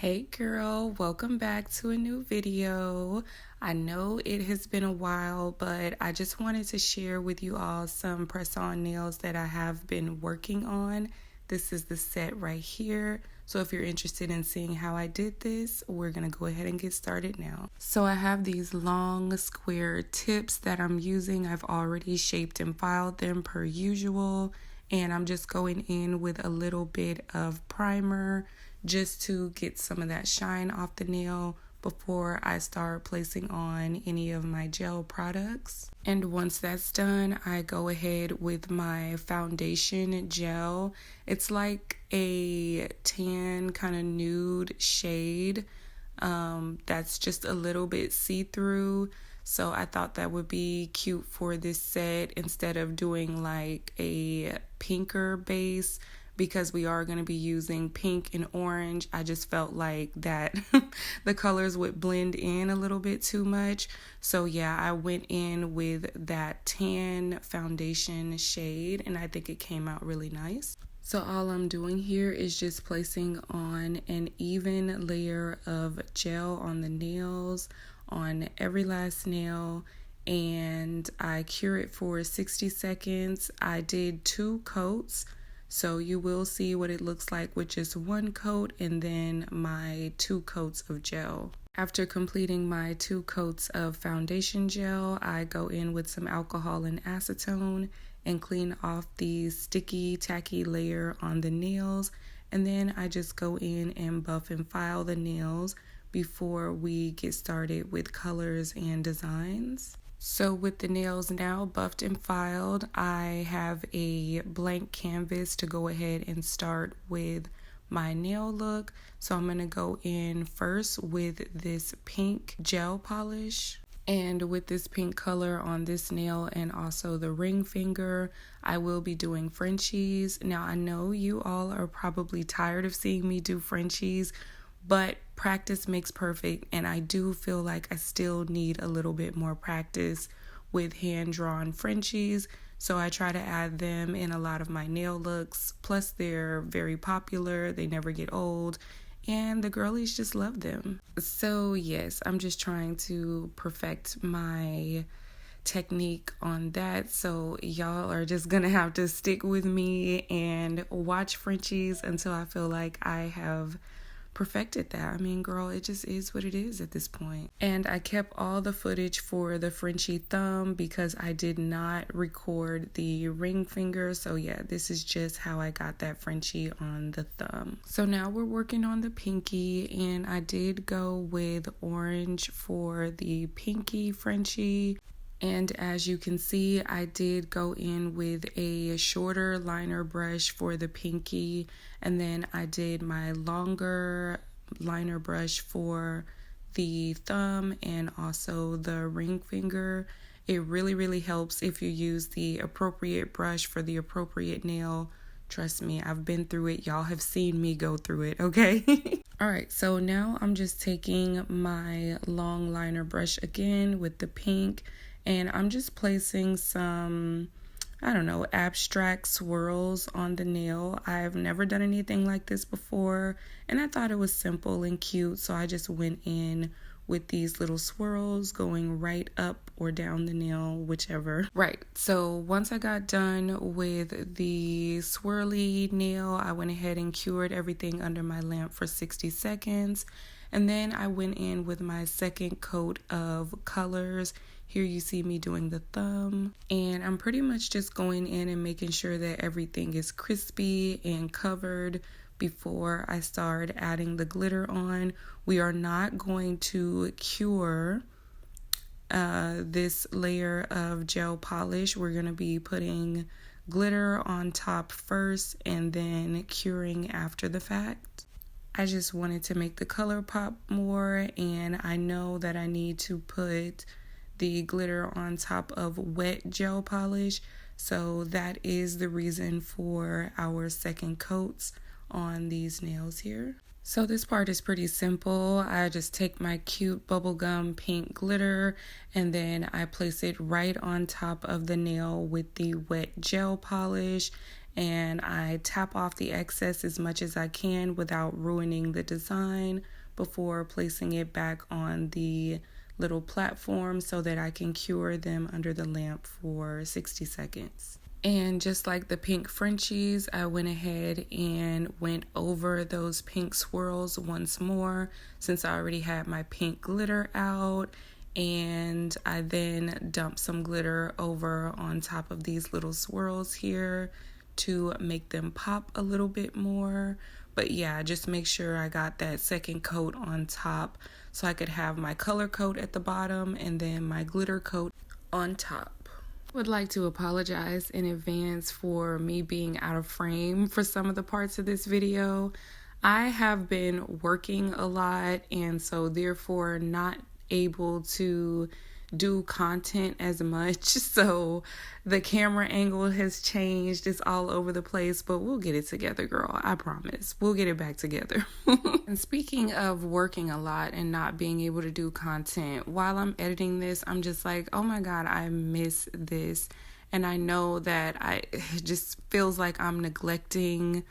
Hey girl, welcome back to a new video. I know it has been a while, but I just wanted to share with you all some press-on nails that I have been working on. This is the set right here. So if you're interested in seeing how I did this, we're gonna go ahead and get started now. So I have these long square tips that I'm using. I've already shaped and filed them per usual, and I'm just going in with a little bit of primer just to get some of that shine off the nail before I start placing on any of my gel products. And once that's done, I go ahead with my foundation gel. It's like a tan kind of nude shade that's just a little bit see-through. So I thought that would be cute for this set instead of doing like a pinker base, because we are going to be using pink and orange. I just felt like that the colors would blend in a little bit too much. So yeah, I went in with that tan foundation shade and I think it came out really nice. So all I'm doing here is just placing on an even layer of gel on the nails, on every last nail, and I cure it for 60 seconds. I did 2 coats. So you will see what it looks like with just 1 coat and then my 2 coats of gel. After completing my 2 coats of foundation gel, I go in with some alcohol and acetone and clean off the sticky, tacky layer on the nails. And then I just go in and buff and file the nails before we get started with colors and designs. So with the nails now buffed and filed, I have a blank canvas to go ahead and start with my nail look. So I'm going to go in first with this pink gel polish. And with this pink color on this nail and also the ring finger, I will be doing Frenchies. Now I know you all are probably tired of seeing me do Frenchies, but practice makes perfect, and I do feel like I still need a little bit more practice with hand-drawn Frenchies, so I try to add them in a lot of my nail looks. Plus, they're very popular, they never get old, and the girlies just love them. So yes, I'm just trying to perfect my technique on that, so y'all are just gonna have to stick with me and watch Frenchies until I feel like I have perfected that. I mean, girl, it just is what it is at this point. And I kept all the footage for the Frenchie thumb because I did not record the ring finger. So yeah, this is just how I got that Frenchie on the thumb. So now we're working on the pinky, and I did go with orange for the pinky Frenchie. And as you can see, I did go in with a shorter liner brush for the pinky, and then I did my longer liner brush for the thumb and also the ring finger. It really helps if you use the appropriate brush for the appropriate nail. Trust me, I've been through it. Y'all have seen me go through it, okay? Alright, so now I'm just taking my long liner brush again with the pink, and I'm just placing some, I don't know, abstract swirls on the nail. I've never done anything like this before, and I thought it was simple and cute, so I just went in with these little swirls going right up or down the nail, whichever. Right, so once I got done with the swirly nail, I went ahead and cured everything under my lamp for 60 seconds. And then I went in with my second coat of colors. Here you see me doing the thumb. And I'm pretty much just going in and making sure that everything is crispy and covered before I start adding the glitter on. We are not going to cure this layer of gel polish. We're going to be putting glitter on top first and then curing after the fact. I just wanted to make the color pop more, and I know that I need to put the glitter on top of wet gel polish, so that is the reason for our second coats on these nails here. So this part is pretty simple. I just take my cute bubblegum pink glitter and then I place it right on top of the nail with the wet gel polish, and I tap off the excess as much as I can without ruining the design before placing it back on the little platform so that I can cure them under the lamp for 60 seconds. And just like the pink Frenchies, I went ahead and went over those pink swirls once more since I already had my pink glitter out. And I then dumped some glitter over on top of these little swirls here to make them pop a little bit more. But yeah, just make sure I got that second coat on top so I could have my color coat at the bottom and then my glitter coat on top. Would like to apologize in advance for me being out of frame for some of the parts of this video. I have been working a lot and so therefore not able to do content as much, so the camera angle has changed. It's all over the place, but we'll get it together, girl. I promise. We'll get it back together. And speaking of working a lot and not being able to do content, while I'm editing this, I'm just like, oh my God, I miss this. And I know that it just feels like I'm neglecting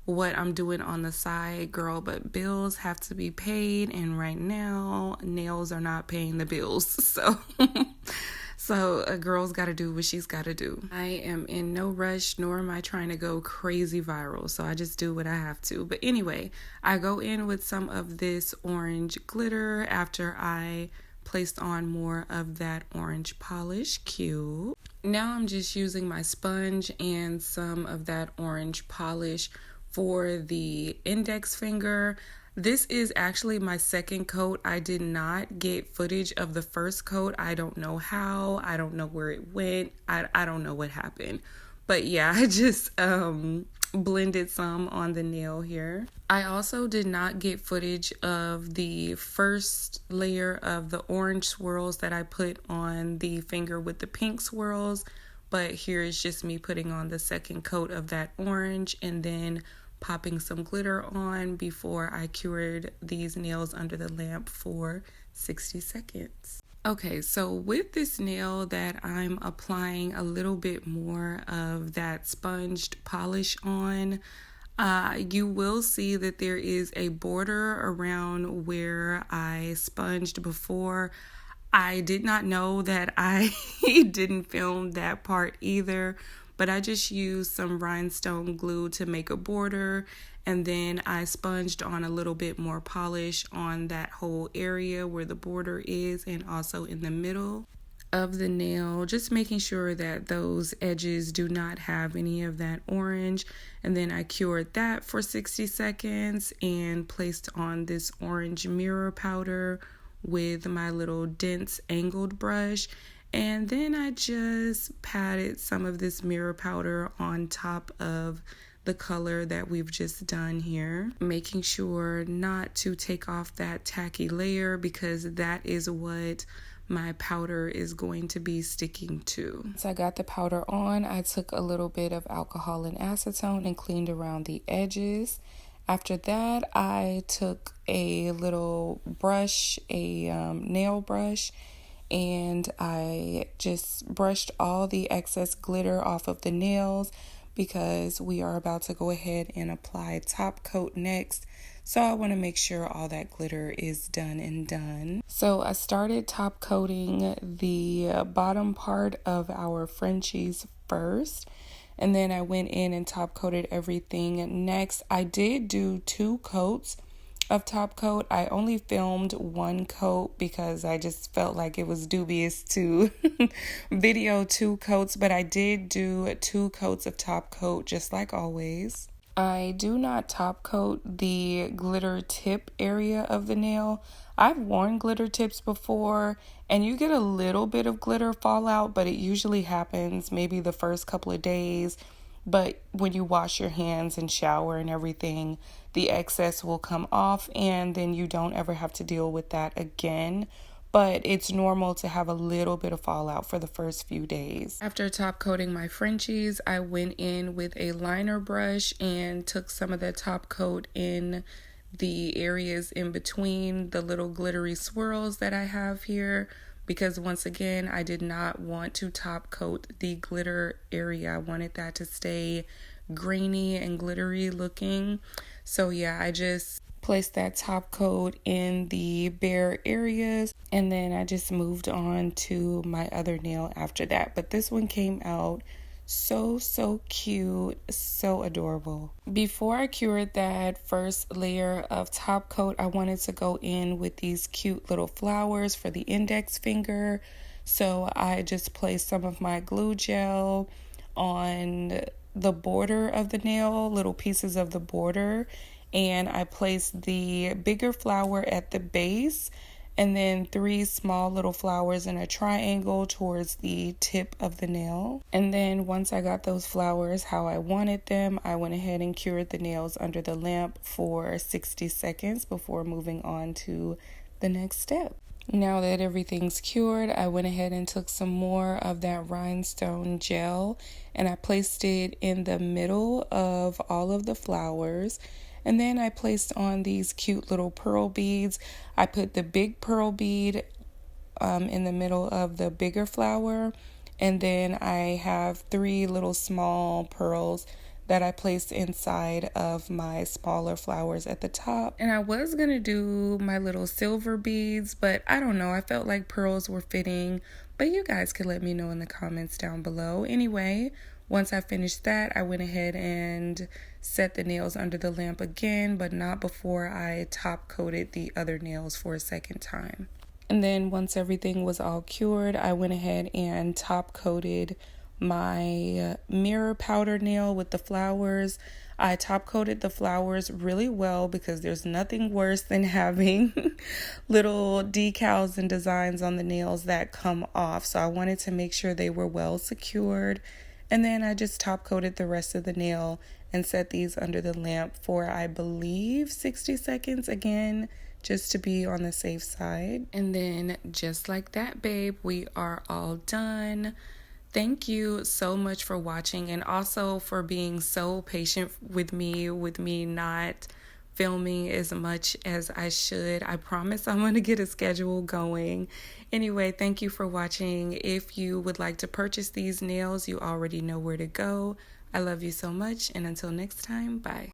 what I'm doing on the side, girl, but bills have to be paid, and right now nails are not paying the bills. So a girl's got to do what she's got to do. I am in no rush, nor am I trying to go crazy viral, so I just do what I have to. But anyway, I go in with some of this orange glitter after I placed on more of that orange polish. Cute. Now I'm just using my sponge and some of that orange polish for the index finger. This is actually my second coat. I did not get footage of the first coat. I don't know how. I don't know where it went. I don't know what happened. But yeah, I just blended some on the nail here. I also did not get footage of the first layer of the orange swirls that I put on the finger with the pink swirls. But here is just me putting on the second coat of that orange and then popping some glitter on before I cured these nails under the lamp for 60 seconds. Okay, so with this nail that I'm applying a little bit more of that sponged polish on, you will see that there is a border around where I sponged before. I did not know that I didn't film that part either, but I just used some rhinestone glue to make a border, and then I sponged on a little bit more polish on that whole area where the border is and also in the middle of the nail, just making sure that those edges do not have any of that orange. And then I cured that for 60 seconds and placed on this orange mirror powder with my little dense angled brush. And then I just patted some of this mirror powder on top of the color that we've just done here, making sure not to take off that tacky layer because that is what my powder is going to be sticking to. Once I got the powder on, I took a little bit of alcohol and acetone and cleaned around the edges. After that, I took a little brush, a nail brush, and I just brushed all the excess glitter off of the nails because we are about to go ahead and apply top coat next. So I want to make sure all that glitter is done and done. So I started top coating the bottom part of our Frenchies first, and then I went in and top coated everything. Next, I did do 2 coats of top coat. I only filmed 1 coat because I just felt like it was dubious to video 2 coats, but I did do 2 coats of top coat just like always. I do not top coat the glitter tip area of the nail. I've worn glitter tips before and you get a little bit of glitter fallout, but it usually happens maybe the first couple of days. But when you wash your hands and shower and everything, the excess will come off and then you don't ever have to deal with that again. But it's normal to have a little bit of fallout for the first few days. After top coating my Frenchies, I went in with a liner brush and took some of the top coat in the areas in between the little glittery swirls that I have here. Because once again, I did not want to top coat the glitter area. I wanted that to stay grainy and glittery looking. So yeah, I just placed that top coat in the bare areas, and then I just moved on to my other nail after that. But this one came out so cute, so adorable. Before I cured that first layer of top coat, I wanted to go in with these cute little flowers for the index finger. So I just placed some of my glue gel on the border of the nail, little pieces of the border, and I placed the bigger flower at the base, and then 3 small little flowers in a triangle towards the tip of the nail. And then once I got those flowers how I wanted them, I went ahead and cured the nails under the lamp for 60 seconds before moving on to the next step. Now that everything's cured, I went ahead and took some more of that rhinestone gel and I placed it in the middle of all of the flowers. And then I placed on these cute little pearl beads. I put the big pearl bead in the middle of the bigger flower. And then I have 3 little small pearls that I placed inside of my smaller flowers at the top. And I was going to do my little silver beads, but I don't know. I felt like pearls were fitting, but you guys could let me know in the comments down below. Anyway, once I finished that, I went ahead and set the nails under the lamp again, but not before I top coated the other nails for a second time. And then once everything was all cured, I went ahead and top coated my mirror powder nail with the flowers. I top coated the flowers really well because there's nothing worse than having little decals and designs on the nails that come off. So I wanted to make sure they were well secured. And then I just top coated the rest of the nail and set these under the lamp for, I believe, 60 seconds again, just to be on the safe side. And then just like that, babe, we are all done. Thank you so much for watching and also for being so patient with me not filming as much as I should. I promise I'm going to get a schedule going. Anyway, thank you for watching. If you would like to purchase these nails, you already know where to go. I love you so much, and until next time, bye.